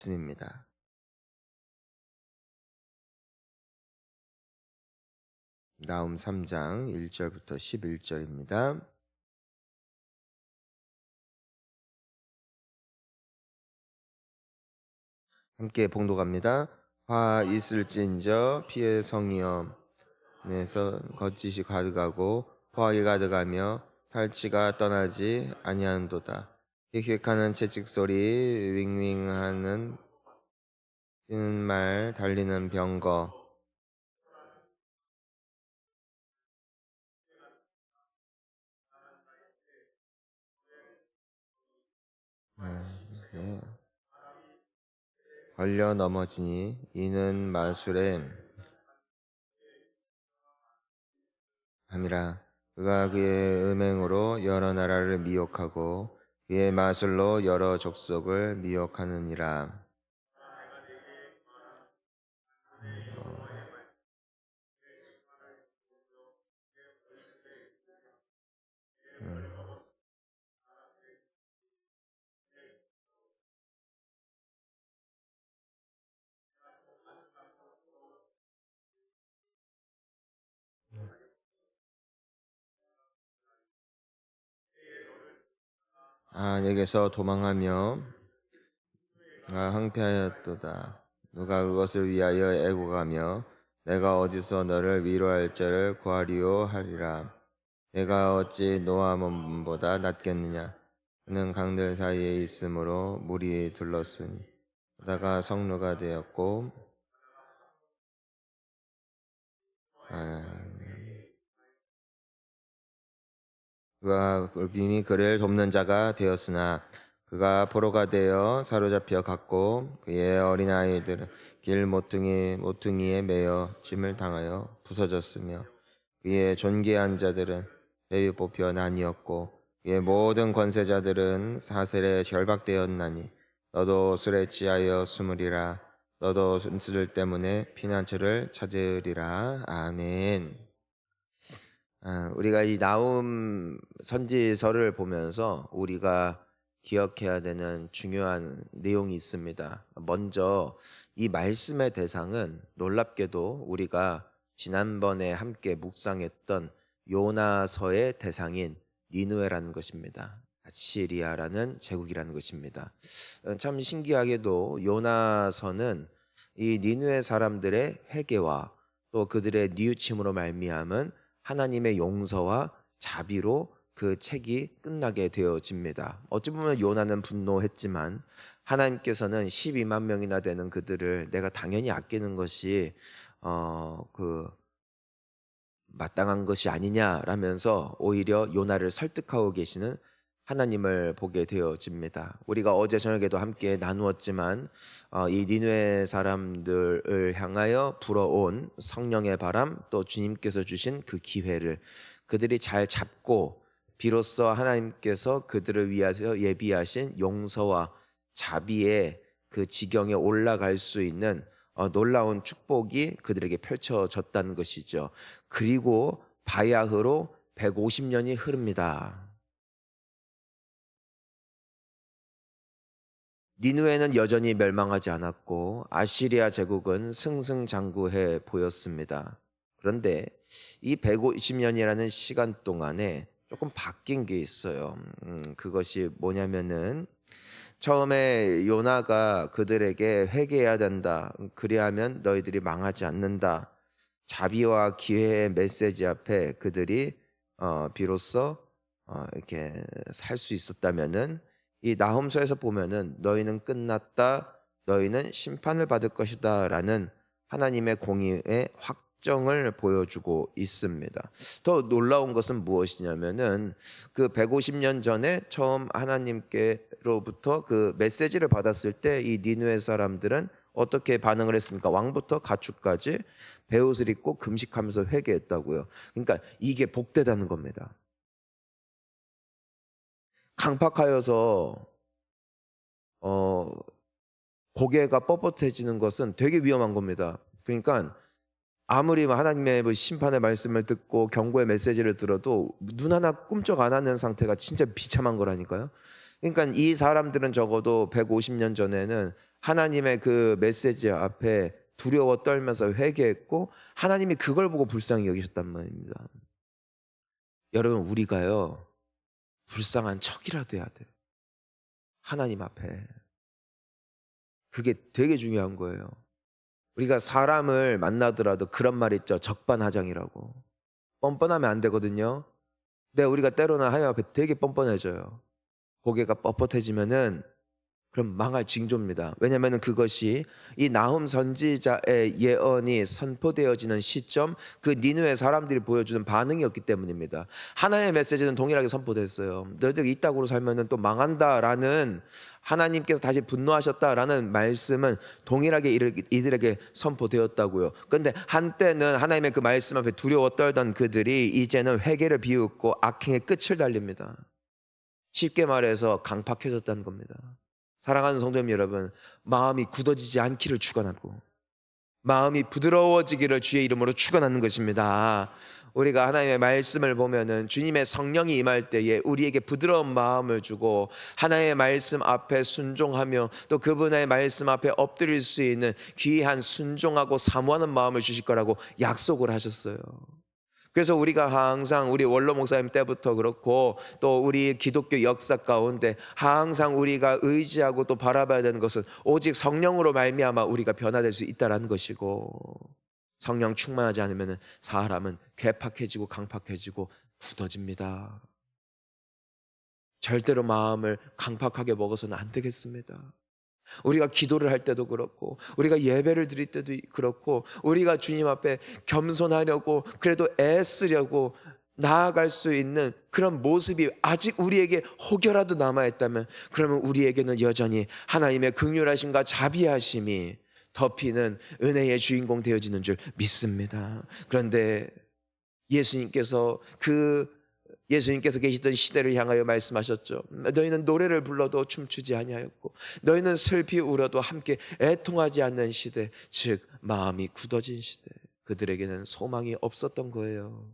말씀입니다. 나훔 3장 1절부터 11절입니다. 함께 봉독합니다. 화 있을진저 피의 성이여 내서 거짓이 가득하고 포악이 가득하며 탈취가 떠나지 아니하는도다. 킥킥하는 채찍소리 윙윙하는 뛰는 말 달리는 병거 네. 걸려 넘어지니 이는 마술에 함이라. 그가 그의 음행으로 여러 나라를 미혹하고 그의 마술로 여러 족속을 미혹하느니라. 내게서 도망하며 항폐하였도다. 누가 그것을 위하여 애고가며 내가 어디서 너를 위로할 자를 구하리오 하리라. 내가 어찌 노아몬보다 낫겠느냐. 그는 강들 사이에 있으므로 물이 둘렀으니 바다가 성루가 되었고 그가 이미 그를 돕는 자가 되었으나 그가 포로가 되어 사로잡혀 갔고 그의 어린아이들은 길 모퉁이에 매여 짐을 당하여 부서졌으며 그의 존귀한 자들은 배에 뽑혀 나뉘었고 그의 모든 권세자들은 사슬에 결박되었나니 너도 술에 취하여 숨으리라. 너도 술 때문에 피난처를 찾으리라. 아멘. 우리가 이 나훔 선지서를 보면서 우리가 기억해야 되는 중요한 내용이 있습니다. 먼저 이 말씀의 대상은 놀랍게도 우리가 지난번에 함께 묵상했던 요나서의 대상인 니느웨라는 것입니다. 아시리아라는 제국이라는 것입니다. 참 신기하게도 요나서는 이 니느웨 사람들의 회개와 또 그들의 뉘우침으로 말미암은 하나님의 용서와 자비로 그 책이 끝나게 되어집니다. 어찌 보면 요나는 분노했지만 하나님께서는 12만 명이나 되는 그들을 내가 당연히 아끼는 것이 마땅한 것이 아니냐라면서 오히려 요나를 설득하고 계시는 하나님을 보게 되어집니다. 우리가 어제 저녁에도 함께 나누었지만 이 니느웨 사람들을 향하여 불어온 성령의 바람 또 주님께서 주신 그 기회를 그들이 잘 잡고 비로소 하나님께서 그들을 위하여 예비하신 용서와 자비의 그 지경에 올라갈 수 있는 놀라운 축복이 그들에게 펼쳐졌다는 것이죠. 그리고 바야흐로 150년이 흐릅니다. 니느웨는 여전히 멸망하지 않았고 아시리아 제국은 승승장구해 보였습니다. 그런데 이 150년이라는 시간 동안에 조금 바뀐 게 있어요. 그것이 뭐냐면은 처음에 요나가 그들에게 회개해야 된다. 그리하면 너희들이 망하지 않는다. 자비와 기회의 메시지 앞에 그들이 비로소 이렇게 살 수 있었다면은 이 나훔서에서 보면은 너희는 끝났다. 너희는 심판을 받을 것이다라는 하나님의 공의의 확정을 보여주고 있습니다. 더 놀라운 것은 무엇이냐면은 그 150년 전에 처음 하나님께로부터 그 메시지를 받았을 때 이 니느웨 사람들은 어떻게 반응을 했습니까? 왕부터 가축까지 베옷을 입고 금식하면서 회개했다고요. 그러니까 이게 복되다는 겁니다. 강팍하여서 고개가 뻣뻣해지는 것은 되게 위험한 겁니다. 그러니까 아무리 하나님의 심판의 말씀을 듣고 경고의 메시지를 들어도 눈 하나 꿈쩍 안 하는 상태가 진짜 비참한 거라니까요. 그러니까 이 사람들은 적어도 150년 전에는 하나님의 그 메시지 앞에 두려워 떨면서 회개했고 하나님이 그걸 보고 불쌍히 여기셨단 말입니다. 여러분, 우리가요 불쌍한 척이라도 해야 돼요. 하나님 앞에. 그게 되게 중요한 거예요. 우리가 사람을 만나더라도 그런 말 있죠. 적반하장이라고. 뻔뻔하면 안 되거든요. 근데 우리가 때로는 하나님 앞에 되게 뻔뻔해져요. 고개가 뻣뻣해지면은 그럼 망할 징조입니다. 왜냐하면 그것이 이 나훔 선지자의 예언이 선포되어지는 시점, 그 니느웨 사람들이 보여주는 반응이었기 때문입니다. 하나님의 메시지는 동일하게 선포됐어요. 너희들 이 땅으로 살면은 또 망한다라는, 하나님께서 다시 분노하셨다라는 말씀은 동일하게 이들에게 선포되었다고요. 그런데 한때는 하나님의 그 말씀 앞에 두려워 떨던 그들이 이제는 회개를 비웃고 악행의 끝을 달립니다. 쉽게 말해서 강팍해졌다는 겁니다. 사랑하는 성도님 여러분, 마음이 굳어지지 않기를 축원하고 마음이 부드러워지기를 주의 이름으로 축원하는 것입니다. 우리가 하나님의 말씀을 보면은 주님의 성령이 임할 때에 우리에게 부드러운 마음을 주고 하나님의 말씀 앞에 순종하며 또 그분의 말씀 앞에 엎드릴 수 있는 귀한 순종하고 사모하는 마음을 주실 거라고 약속을 하셨어요. 그래서 우리가 항상 우리 원로 목사님 때부터 그렇고 또 우리 기독교 역사 가운데 항상 우리가 의지하고 또 바라봐야 되는 것은 오직 성령으로 말미암아 우리가 변화될 수 있다는 것이고, 성령 충만하지 않으면 사람은 괴팍해지고 강팍해지고 굳어집니다. 절대로 마음을 강팍하게 먹어서는 안 되겠습니다. 우리가 기도를 할 때도 그렇고 우리가 예배를 드릴 때도 그렇고 우리가 주님 앞에 겸손하려고 그래도 애쓰려고 나아갈 수 있는 그런 모습이 아직 우리에게 혹여라도 남아있다면 그러면 우리에게는 여전히 하나님의 긍휼하심과 자비하심이 덮이는 은혜의 주인공 되어지는 줄 믿습니다. 그런데 예수님께서 계시던 시대를 향하여 말씀하셨죠. 너희는 노래를 불러도 춤추지 아니하였고 너희는 슬피 울어도 함께 애통하지 않는 시대, 즉 마음이 굳어진 시대. 그들에게는 소망이 없었던 거예요.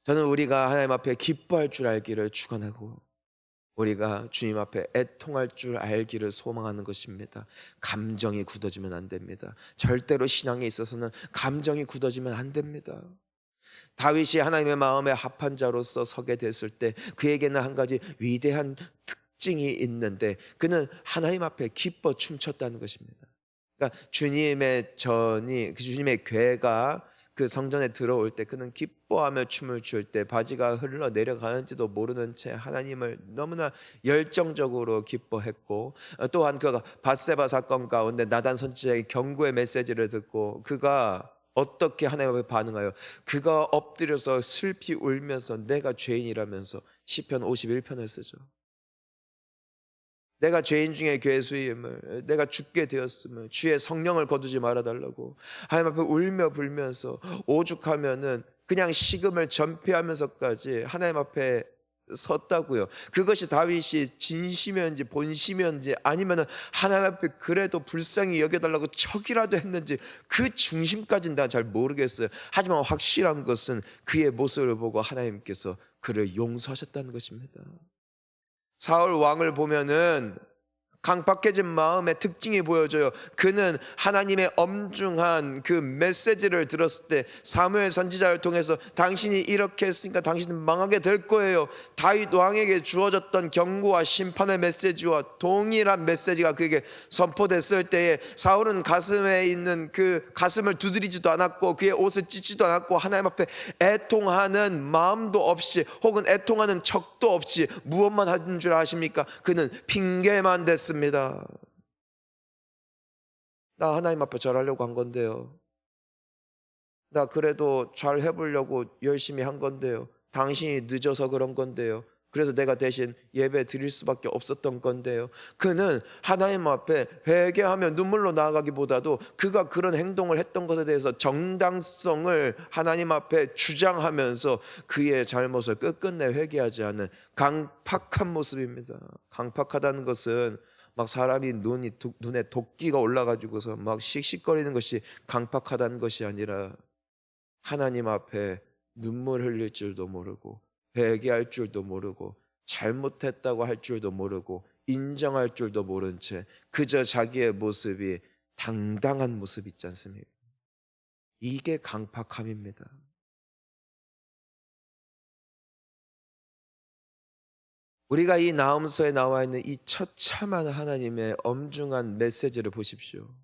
저는 우리가 하나님 앞에 기뻐할 줄 알기를 축원하고 우리가 주님 앞에 애통할 줄 알기를 소망하는 것입니다. 감정이 굳어지면 안 됩니다. 절대로 신앙에 있어서는 감정이 굳어지면 안 됩니다. 다윗이 하나님의 마음에 합한 자로서 서게 됐을 때 그에게는 한 가지 위대한 특징이 있는데 그는 하나님 앞에 기뻐 춤췄다는 것입니다. 그러니까 주님의 괴가 그 성전에 들어올 때 그는 기뻐하며 춤을 출 때 바지가 흘러 내려가는지도 모르는 채 하나님을 너무나 열정적으로 기뻐했고, 또한 그가 밧세바 사건 가운데 나단 선지자의 경고의 메시지를 듣고 그가 어떻게 하나님 앞에 반응하여 그가 엎드려서 슬피 울면서 내가 죄인이라면서 시편 51편을 쓰죠. 내가 죄인 중에 괴수임을, 내가 죽게 되었음을, 주의 성령을 거두지 말아달라고 하나님 앞에 울며 불면서 오죽하면은 그냥 식음을 전폐하면서까지 하나님 앞에 섰다고요. 그것이 다윗이 진심이었는지 본심이었는지 아니면은 하나님 앞에 그래도 불쌍히 여겨달라고 척이라도 했는지 그 중심까지는 난 잘 모르겠어요. 하지만 확실한 것은 그의 모습을 보고 하나님께서 그를 용서하셨다는 것입니다. 사울 왕을 보면은 강팍해진 마음의 특징이 보여져요. 그는 하나님의 엄중한 그 메시지를 들었을 때 사무엘 선지자를 통해서 당신이 이렇게 했으니까 당신은 망하게 될 거예요. 다윗 왕에게 주어졌던 경고와 심판의 메시지와 동일한 메시지가 그에게 선포됐을 때에 사울은 가슴에 있는 그 가슴을 두드리지도 않았고 그의 옷을 찢지도 않았고 하나님 앞에 애통하는 마음도 없이 혹은 애통하는 척도 없이 무엇만 하는 줄 아십니까? 그는 핑계만 댔습니다. 나 하나님 앞에 절하려고 한 건데요. 나 그래도 잘 해보려고 열심히 한 건데요. 당신이 늦어서 그런 건데요. 그래서 내가 대신 예배 드릴 수밖에 없었던 건데요. 그는 하나님 앞에 회개하며 눈물로 나아가기보다도 그가 그런 행동을 했던 것에 대해서 정당성을 하나님 앞에 주장하면서 그의 잘못을 끝끝내 회개하지 않은 강팍한 모습입니다. 강팍하다는 것은 막 사람이 눈에 도끼가 올라가지고서 막 씩씩거리는 것이 강팍하다는 것이 아니라 하나님 앞에 눈물 흘릴 줄도 모르고 회개할 줄도 모르고 잘못했다고 할 줄도 모르고 인정할 줄도 모른 채 그저 자기의 모습이 당당한 모습 있지 않습니까? 이게 강팍함입니다. 우리가 이 나음서에 나와 있는 이 처참한 하나님의 엄중한 메시지를 보십시오.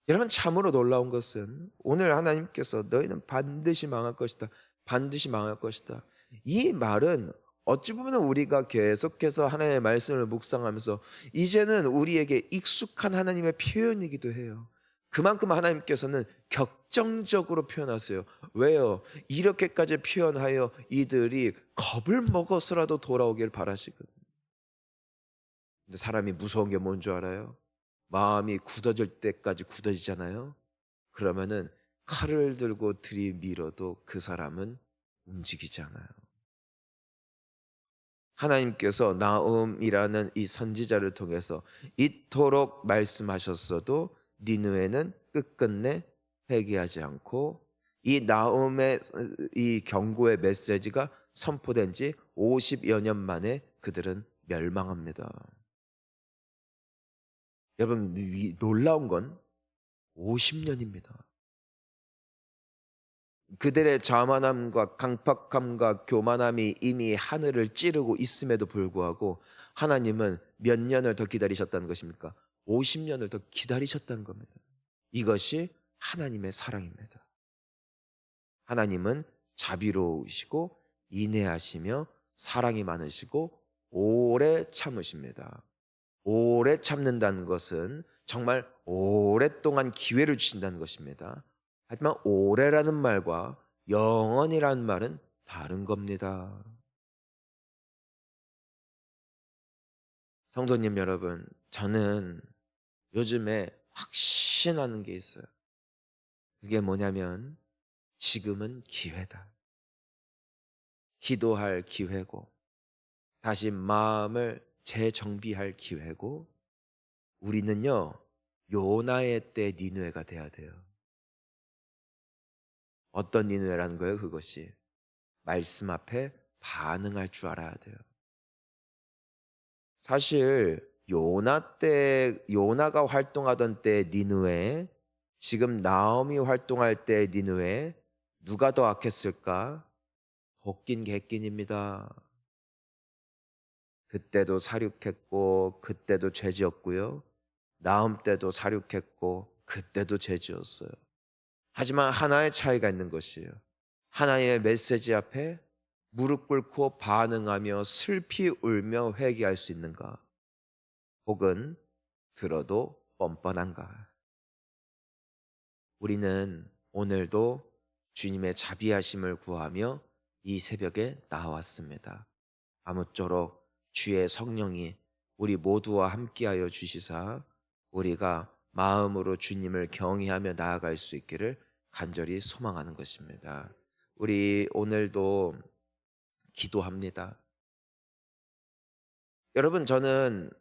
여러분, 참으로 놀라운 것은 오늘 하나님께서 너희는 반드시 망할 것이다. 반드시 망할 것이다. 이 말은 어찌 보면 우리가 계속해서 하나님의 말씀을 묵상하면서 이제는 우리에게 익숙한 하나님의 표현이기도 해요. 그만큼 하나님께서는 격정적으로 표현하세요. 왜요? 이렇게까지 표현하여 이들이 겁을 먹어서라도 돌아오길 바라시거든요. 근데 사람이 무서운 게 뭔 줄 알아요? 마음이 굳어질 때까지 굳어지잖아요. 그러면은 칼을 들고 들이밀어도 그 사람은 움직이지 않아요. 하나님께서 나음이라는 이 선지자를 통해서 이토록 말씀하셨어도 니느웨는 끝끝내 회개하지 않고 이 나음의 이 경고의 메시지가 선포된 지 50여 년 만에 그들은 멸망합니다. 여러분, 놀라운 건 50년입니다. 그들의 자만함과 강팍함과 교만함이 이미 하늘을 찌르고 있음에도 불구하고 하나님은 몇 년을 더 기다리셨다는 것입니까? 50년을 더 기다리셨다는 겁니다. 이것이 하나님의 사랑입니다. 하나님은 자비로우시고 인내하시며 사랑이 많으시고 오래 참으십니다. 오래 참는다는 것은 정말 오랫동안 기회를 주신다는 것입니다. 하지만 오래라는 말과 영원이라는 말은 다른 겁니다. 성도님 여러분, 저는 요즘에 확신하는 게 있어요. 그게 뭐냐면 지금은 기회다. 기도할 기회고 다시 마음을 재정비할 기회고 우리는요 요나의 때 니느웨가 돼야 돼요. 어떤 니느웨라는 거예요? 그것이 말씀 앞에 반응할 줄 알아야 돼요. 사실 요나가 활동하던 때 니느웨, 지금 나옴이 활동할 때 니느웨 누가 더 악했을까? 헛긴 객긴입니다. 그때도 사륙했고 그때도 죄지었고요. 나음 때도 사륙했고 그때도 죄지었어요. 하지만 하나의 차이가 있는 것이에요. 하나의 메시지 앞에 무릎 꿇고 반응하며 슬피 울며 회개할 수 있는가? 혹은 들어도 뻔뻔한가? 우리는 오늘도 주님의 자비하심을 구하며 이 새벽에 나왔습니다. 아무쪼록 주의 성령이 우리 모두와 함께하여 주시사 우리가 마음으로 주님을 경외하며 나아갈 수 있기를 간절히 소망하는 것입니다. 우리 오늘도 기도합니다. 여러분, 저는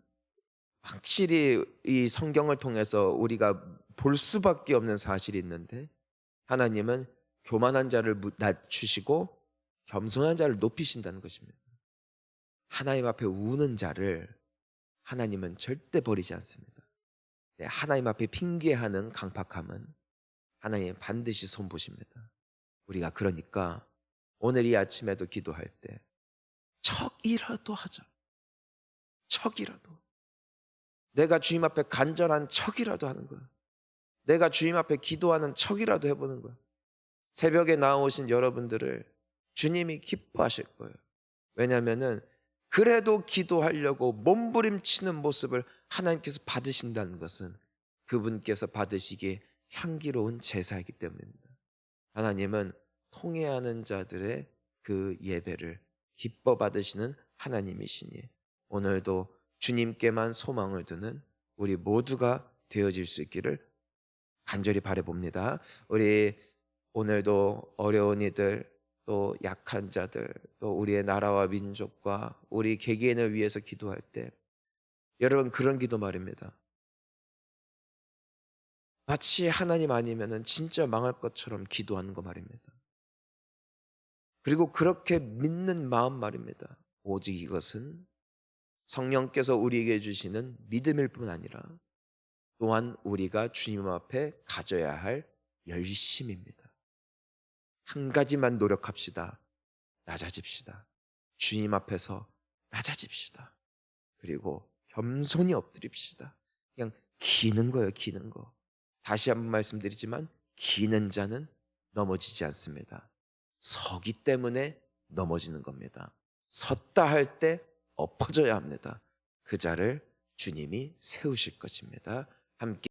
확실히 이 성경을 통해서 우리가 볼 수밖에 없는 사실이 있는데 하나님은 교만한 자를 낮추시고 겸손한 자를 높이신다는 것입니다. 하나님 앞에 우는 자를 하나님은 절대 버리지 않습니다. 하나님 앞에 핑계하는 강팍함은 하나님 반드시 손보십니다. 우리가 그러니까 오늘 이 아침에도 기도할 때 척이라도 하자. 척이라도. 내가 주님 앞에 간절한 척이라도 하는 거야. 내가 주님 앞에 기도하는 척이라도 해보는 거야. 새벽에 나오신 여러분들을 주님이 기뻐하실 거예요. 왜냐하면은 그래도 기도하려고 몸부림치는 모습을 하나님께서 받으신다는 것은 그분께서 받으시기에 향기로운 제사이기 때문입니다. 하나님은 통회하는 자들의 그 예배를 기뻐 받으시는 하나님이시니 오늘도 주님께만 소망을 두는 우리 모두가 되어질 수 있기를 간절히 바라봅니다. 우리 오늘도 어려운 이들 또 약한 자들 또 우리의 나라와 민족과 우리 개개인을 위해서 기도할 때 여러분 그런 기도 말입니다. 마치 하나님 아니면은 진짜 망할 것처럼 기도하는 거 말입니다. 그리고 그렇게 믿는 마음 말입니다. 오직 이것은 성령께서 우리에게 주시는 믿음일 뿐 아니라 또한 우리가 주님 앞에 가져야 할 열심입니다. 한 가지만 노력합시다. 낮아집시다. 주님 앞에서 낮아집시다. 그리고 겸손히 엎드립시다. 그냥 기는 거예요, 기는 거. 다시 한번 말씀드리지만 기는 자는 넘어지지 않습니다. 서기 때문에 넘어지는 겁니다. 섰다 할 때 엎어져야 합니다. 그 자를 주님이 세우실 것입니다. 함께